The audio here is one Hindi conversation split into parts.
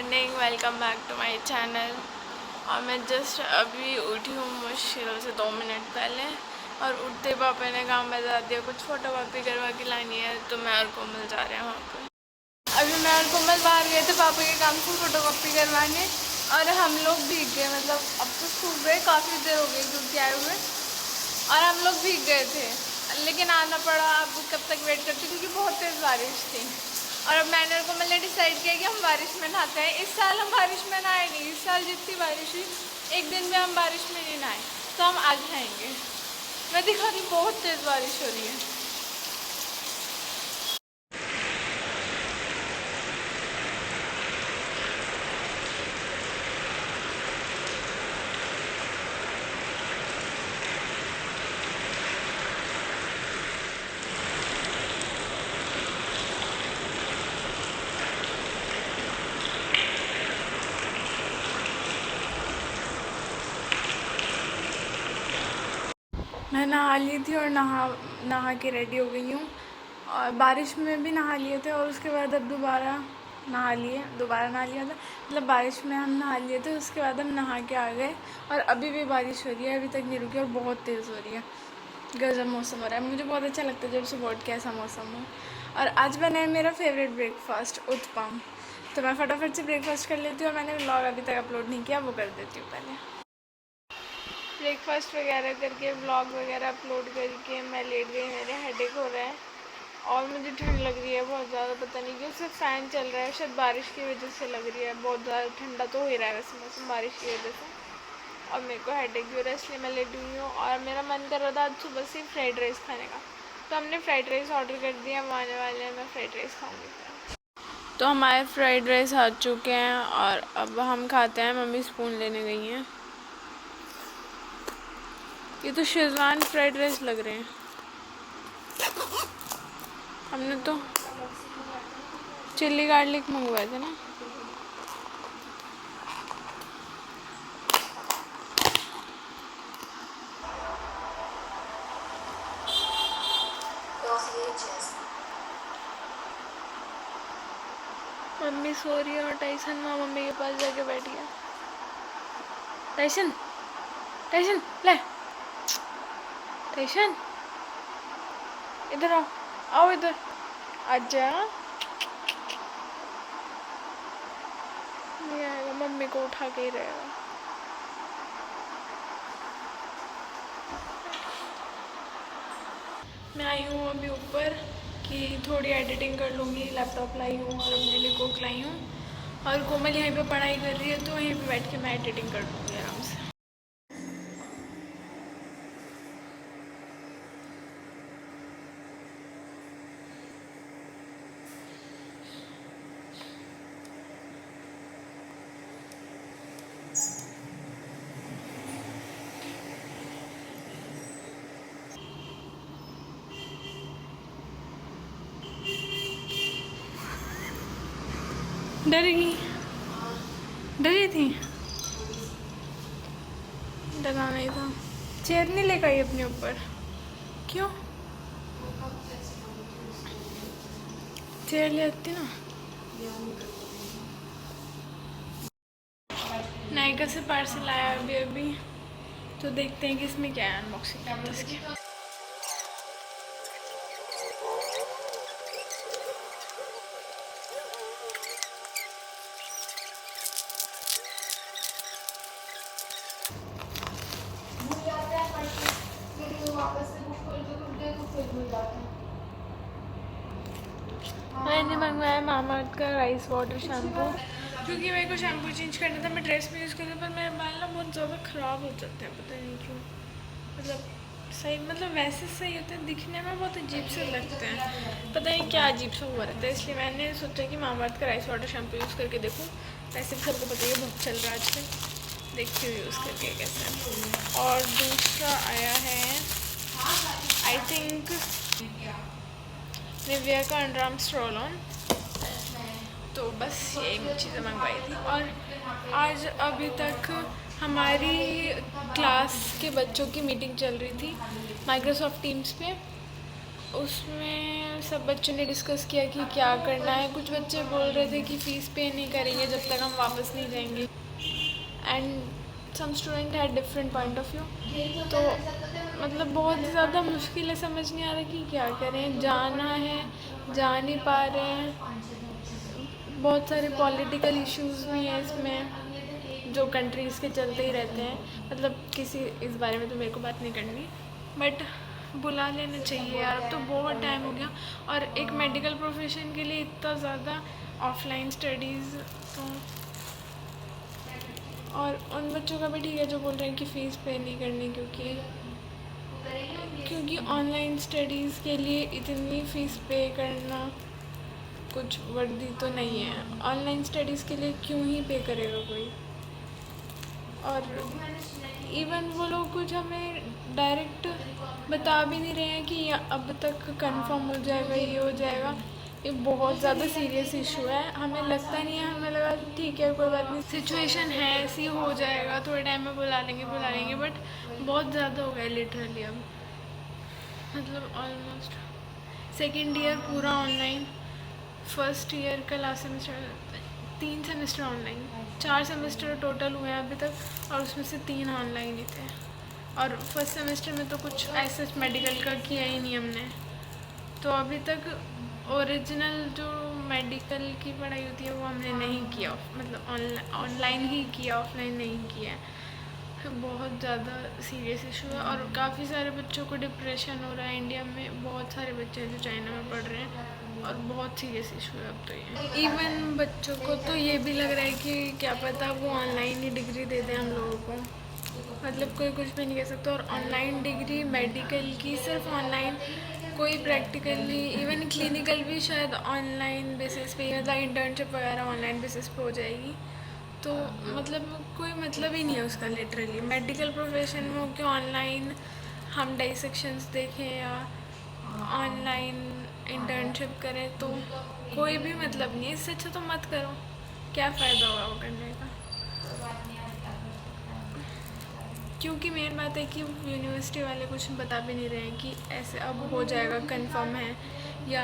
Morning, welcome back to my channel. और मैं जस्ट अभी उठी हूँ मुश्किल से 2 मिनट पहले, और उठते पापा ने काम बता दिया कुछ फ़ोटो कॉपी करवा के लानी है, तो मैं और कोमल जा रहे हैं वहाँ पर। अभी मैं और कोमल बाहर गए थे पापा के काम से फ़ोटो कॉपी करवाने, और हम लोग भीग गए। मतलब अब तो सूख गए, काफ़ी देर हो गई क्योंकि आए हुए, और हम लोग भीग गए थे, लेकिन आना पड़ा। अब कब तक वेट करते क्योंकि बहुत तेज़ बारिश थी। और अब मैंने और कोमल ने डिसाइड किया कि हम बारिश में नहाते हैं। इस साल हम बारिश में नहाए नहीं। इस साल जितनी बारिश हुई, एक दिन भी हम बारिश में नहीं नहाए, तो हम आज नहाएंगे। मैं दिखा रही, बहुत तेज़ बारिश हो रही है। मैं नहा ली थी और नहा के रेडी हो गई हूँ, और बारिश में भी नहा लिए थे, और उसके बाद अब दोबारा नहा लिया था। मतलब बारिश में हम नहा लिए थे, उसके बाद हम नहा के आ गए, और अभी भी बारिश हो रही है, अभी तक नहीं रुकी, और बहुत तेज़ हो रही है। गजब मौसम हो रहा है। मुझे बहुत अच्छा लगता है जब सुबह उठ के ऐसा मौसम हो। और आज बना है मेरा फेवरेट ब्रेकफास्ट, उत्पम। तो मैं फटाफट से ब्रेकफास्ट कर लेती हूँ, और मैंने व्लॉग अभी तक अपलोड नहीं किया, वो कर देती हूँ पहले। ब्रेकफास्ट वगैरह करके व्लॉग वगैरह अपलोड करके मैं लेट गई। मेरे हेडेक हो रहा है, और मुझे ठंड लग रही है बहुत ज़्यादा। पता नहीं क्यों, सिर्फ फ़ैन चल रहा है, शायद बारिश की वजह से लग रही है। बहुत ज़्यादा ठंडा तो हो ही रहा है वैसे मौसम बारिश की वजह से, और मेरे को हेडेक भी हो रहा है, इसलिए मैं लेट हुई हूँ। और मेरा मन कर रहा था आज सुबह से फ्राइड राइस खाने का, तो हमने फ्राइड राइस ऑर्डर कर दिया। वो आने वाले हैं, मैं फ्राइड राइस खाऊंगी। तो हमारे फ्राइड राइस आ चुके हैं, और अब हम खाते हैं। मम्मी स्पून लेने गई हैं। ये तो शेजवान फ्राइड राइस लग रहे हैं। हमने तो चिल्ली गार्लिक मंगवाए थे ना। मम्मी सो रही है, और टाइसन माँ मम्मी के पास जाके बैठ गया। टाइसन, टाइसन ले, टाइसन इधर आओ, आओ इधर, आजा। नहीं आएगा, मम्मी को उठा के ही रहेगा। मैं आई हूँ अभी ऊपर कि थोड़ी एडिटिंग कर लूँगी। लैपटॉप लाई हूँ और अपने लिए कोक लाई हूँ, और कोमल यहीं पे पढ़ाई कर रही है, तो यहीं पे बैठ के मैं एडिटिंग कर लूँगी आराम से। डरेगी, डरी थी, डरा नहीं था। चेयर नहीं लेकर आई अपने ऊपर, क्यों? चेयर ले आती ना। नायका से पार्सल आया अभी अभी, तो देखते हैं कि इसमें क्या है। अनबॉक्सिंग करते हैं इसकी। मैंने मंगवाया मामाअर्थ का राइस वाटर शैम्पू, क्योंकि मेरे को शैम्पू चेंज करना था। मैं ड्रेस में यूज़ करती, पर मेरे बाल ना बहुत ज़्यादा ख़राब हो जाते हैं, पता नहीं क्यों। मतलब सही, मतलब वैसे सही होते हैं, दिखने में बहुत अजीब से लगते हैं, पता नहीं क्या अजीब सा हुआ रहता है। इसलिए मैंने सोचा कि मामाअर्थ का राइस वाटर शैम्पू यूज़ करके देखूँ। वैसे भी सबको पता है बहुत चल रहा है आजकल, देखती हूँ यूज़ करके कैसा। और दूसरा आया है आई थिंक निविया का अंडर आर्म्स रोल ऑन। तो बस यही चीज़ें मंगवाई थी। और आज अभी तक हमारी क्लास के बच्चों की मीटिंग चल रही थी माइक्रोसॉफ्ट टीम्स पे, उसमें सब बच्चों ने डिस्कस किया कि क्या करना है। कुछ बच्चे बोल रहे थे कि फ़ीस पे नहीं करेंगे जब तक हम वापस नहीं जाएंगे, and some student had different point of view. तो मतलब बहुत ज़्यादा मुश्किल है, समझ नहीं आ रहा कि क्या करें। जाना है, जा नहीं पा रहे हैं। बहुत सारे पॉलिटिकल इश्यूज़ भी हैं इसमें जो कंट्रीज़ के चलते ही रहते हैं। मतलब किसी इस बारे में तो मेरे को बात नहीं करनी, बट बुला लेना चाहिए यार। अब तो बहुत टाइम हो गया, और एक मेडिकल प्रोफेशन के लिए इतना ज़्यादा ऑफलाइन स्टडीज़। तो और उन बच्चों का भी ठीक है जो बोल रहे हैं कि फ़ीस पे नहीं करनी, क्योंकि ऑनलाइन स्टडीज़ के लिए इतनी फ़ीस पे करना कुछ वर्दी तो नहीं है। ऑनलाइन स्टडीज़ के लिए क्यों ही पे करेगा कोई। और इवन वो लोग कुछ हमें डायरेक्ट बता भी नहीं रहे हैं कि अब तक कंफर्म हो जाएगा, ये हो जाएगा। ये बहुत ज़्यादा सीरियस इशू है। हमें लगता नहीं है, हमें लगा ठीक है कोई बात नहीं, सिचुएशन है ऐसी, हो जाएगा, थोड़े टाइम में बुला लेंगे, बट बहुत ज़्यादा हो गया लिटरली। अब मतलब ऑलमोस्ट सेकेंड ईयर पूरा ऑनलाइन, फर्स्ट ईयर का last semester, 3 semester online, 4 semester total हुए हैं अभी तक, और उसमें से 3 ऑनलाइन ही थे। और फर्स्ट सेमेस्टर में तो कुछ ऐसे मेडिकल का किया ही नहीं हमने। तो अभी तक ओरिजिनल जो मेडिकल की पढ़ाई होती है वो हमने नहीं किया, मतलब ऑनलाइन ही किया, ऑफलाइन नहीं किया है। बहुत ज़्यादा सीरियस इशू है, और काफ़ी सारे बच्चों को डिप्रेशन हो रहा है। इंडिया में बहुत सारे बच्चे हैं जो चाइना में पढ़ रहे हैं, और बहुत सीरियस इशू है अब तो ये। इवन बच्चों को तो ये भी लग रहा है कि क्या पता वो ऑनलाइन ही डिग्री दे दें हम लोगों को। मतलब कोई कुछ भी नहीं कह सकता। और ऑनलाइन डिग्री मेडिकल की सिर्फ ऑनलाइन, कोई प्रैक्टिकली इवन क्लिनिकल भी शायद ऑनलाइन बेसिस पे, मतलब इंटर्नशिप वगैरह ऑनलाइन बेसिस पे हो जाएगी। तो मतलब कोई मतलब ही नहीं है उसका लिटरली। मेडिकल प्रोफेशन में हो कि ऑनलाइन हम डाइसेक्शंस देखें या ऑनलाइन इंटर्नशिप करें, तो कोई भी मतलब नहीं है। इससे अच्छा तो मत करो, क्या फ़ायदा होगा वो करने का। क्योंकि मेन बात है कि यूनिवर्सिटी वाले कुछ बता भी नहीं रहे हैं कि ऐसे अब हो जाएगा, कंफर्म है, या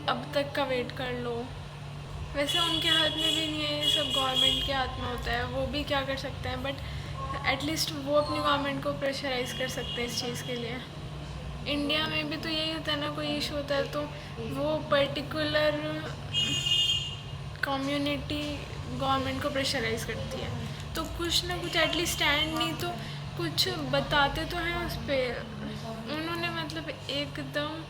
अब तक का वेट कर लो। वैसे उनके हाथ में भी नहीं है, ये सब गवर्नमेंट के हाथ में होता है, वो भी क्या कर सकते हैं। बट एटलीस्ट वो अपनी गवर्नमेंट को प्रेशराइज कर सकते हैं इस चीज़ के लिए। इंडिया में भी तो यही होता है ना, कोई इशू होता है तो वो पर्टिकुलर कम्युनिटी गवर्नमेंट को प्रेशराइज करती है। तो कुछ ना कुछ एटलीस्ट स्टैंड नहीं तो कुछ बताते तो हैं उस पर। उन्होंने मतलब एकदम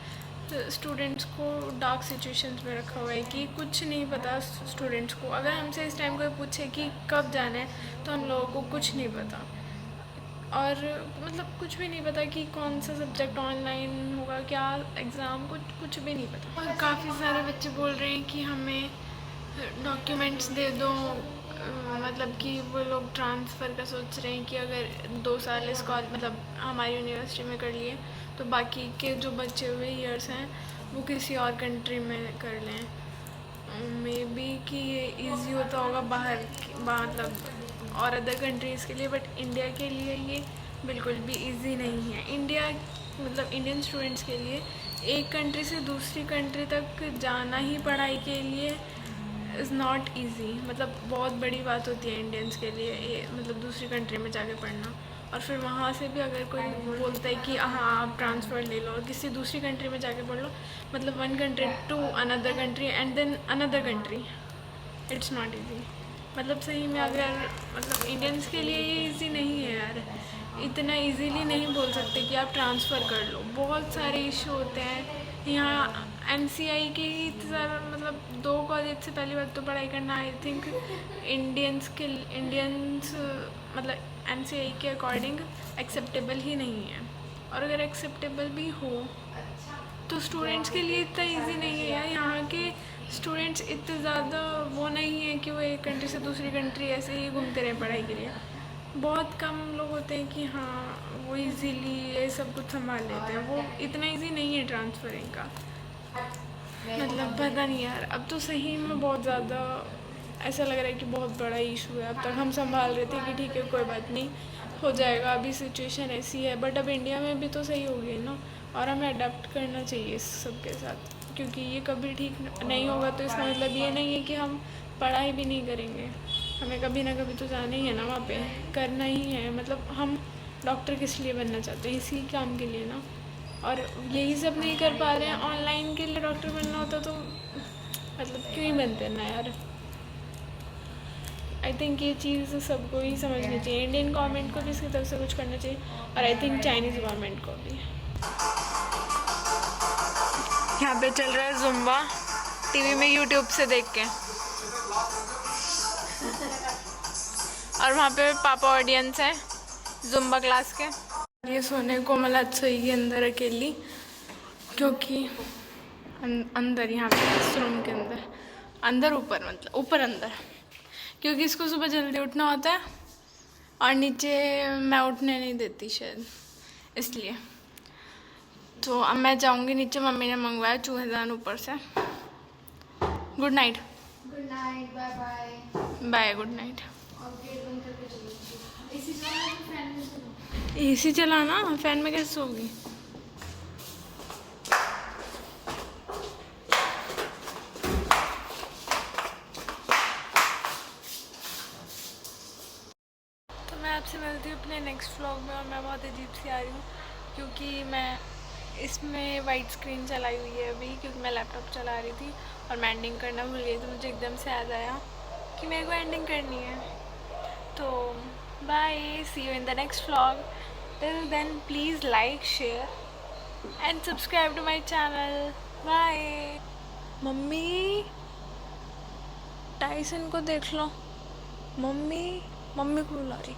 स्टूडेंट्स को डार्क सिचुएशंस में रखा हुआ है कि कुछ नहीं पता स्टूडेंट्स को। अगर हमसे इस टाइम कोई पूछे कि कब जाना है, तो हम लोगों को कुछ नहीं पता, और मतलब कुछ भी नहीं पता कि कौन सा सब्जेक्ट ऑनलाइन होगा, क्या एग्ज़ाम, कुछ भी नहीं पता। और काफ़ी सारे बच्चे बोल रहे हैं कि हमें डॉक्यूमेंट्स दे दो, मतलब कि वो लोग ट्रांसफ़र का सोच रहे हैं कि अगर 2 साल इस कॉलेज मतलब हमारी यूनिवर्सिटी में कर लिए, तो बाकी के जो बचे हुए ईयर्स हैं वो किसी और कंट्री में कर लें। मे बी कि ये ईज़ी होता होगा बाहर मतलब और अदर कंट्रीज़ के लिए, बट इंडिया के लिए ये बिल्कुल भी इजी नहीं है। इंडिया मतलब इंडियन स्टूडेंट्स के लिए एक कंट्री से दूसरी कंट्री तक जाना ही पढ़ाई के लिए इज़ नॉट ईजी। मतलब बहुत बड़ी बात होती है इंडियंस के लिए ये, मतलब दूसरी कंट्री में जाके पढ़ना। और फिर वहाँ से भी अगर कोई बोलता है कि हाँ आप ट्रांसफ़र ले लो और किसी दूसरी कंट्री में जाके पढ़ लो, मतलब one country to another country and then another country, it's not easy. मतलब सही में अगर मतलब इंडियंस के लिए ये इजी नहीं है यार। इतना इजीली नहीं बोल सकते कि आप ट्रांसफ़र कर लो, बहुत सारे इशू होते हैं यहाँ। MCI के ही ज़्यादा मतलब 2 कॉलेज से पहली बात तो पढ़ाई करना आई थिंक इंडियंस मतलब MCI के अकॉर्डिंग एक्सेप्टेबल ही नहीं है। और अगर एक्सेप्टेबल भी हो तो स्टूडेंट्स के लिए इतना इजी नहीं है यार। यहाँ के स्टूडेंट्स इतने ज़्यादा वो नहीं है कि वो एक कंट्री से दूसरी कंट्री ऐसे ही घूमते रहें पढ़ाई के लिए। बहुत कम लोग होते हैं कि हाँ वो इजीली ये सब कुछ संभाल लेते हैं। वो इतना इजी नहीं है ट्रांसफरिंग का। मतलब पता नहीं यार, अब तो सही में बहुत ज़्यादा ऐसा लग रहा है कि बहुत बड़ा इशू है। अब तक हम संभाल रहे थे कि ठीक है कोई बात नहीं, हो जाएगा, अभी सिचुएशन ऐसी है, बट अब इंडिया में भी तो सही हो गई ना, और हमें अडेप्ट करना चाहिए इस सब के साथ, क्योंकि ये कभी ठीक नहीं होगा तो इसका मतलब ये नहीं है कि हम पढ़ाई भी नहीं करेंगे। हमें कभी ना कभी तो जाना ही है ना, वहाँ पे करना ही है। मतलब हम डॉक्टर किस लिए बनना चाहते हैं? इसी काम के लिए ना, और यही सब नहीं कर पा रहे हैं। ऑनलाइन के लिए डॉक्टर बनना होता तो मतलब क्यों ही बनते ना यार। आई थिंक ये चीज़ सबको ही समझनी चाहिए, इंडियन गवर्नमेंट को भी इसकी तरफ से कुछ करना चाहिए, और आई थिंक चाइनीज़ गवर्नमेंट को भी। यहाँ पे चल रहा है जुम्बा, टीवी में यूट्यूब से देख के, और वहाँ पे पापा ऑडियंस है जुम्बा क्लास के। ये सोने को मतलब सोएगी अंदर अकेली, क्योंकि अंदर यहाँ पे इस रूम के अंदर, अंदर ऊपर, मतलब ऊपर अंदर, क्योंकि इसको सुबह जल्दी उठना होता है और नीचे मैं उठने नहीं देती शायद, इसलिए। तो अब मैं जाऊँगी नीचे, मम्मी ने मंगवाया चूहेदान ऊपर से। Good night. Good night, bye bye. Bye, good night. AC AC चलाना, फैन में कैसे सोगी? तो मैं आपसे मिलती हूँ अपने नेक्स्ट व्लॉग में, और मैं बहुत अजीब सी आ रही हूँ क्योंकि मैं इसमें वाइट स्क्रीन चलाई हुई है अभी, क्योंकि मैं लैपटॉप चला रही थी और मैं एंडिंग करना भूल गई, तो मुझे एकदम से याद आया कि मेरे को एंडिंग करनी है। तो bye, see you in the next vlog. Till then please like, share and subscribe to my channel. Bye. Mummy, Tyson को देख लो। मम्मी, मम्मी को बुला रही,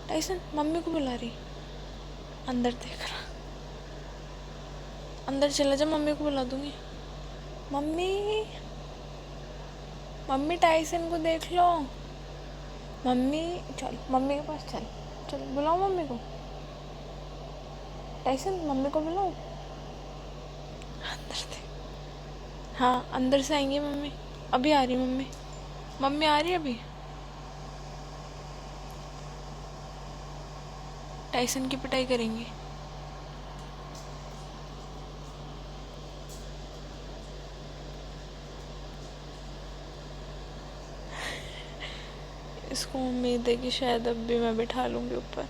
टाइसन मम्मी को बुला रही, अंदर देख रहा, अंदर चला जा, मम्मी को बुला दूंगी। मम्मी, मम्मी टाइसन को देख लो। मम्मी चल, मम्मी के पास चल, चल बुलाओ मम्मी को। टाइसन मम्मी को बुलाओ, अंदर देख। हाँ अंदर से आएंगी मम्मी, अभी आ रही मम्मी, मम्मी आ रही है अभी। टाइसन की पिटाई करेंगी। इसको उम्मीद है कि शायद अब भी मैं बिठा लूँगी ऊपर।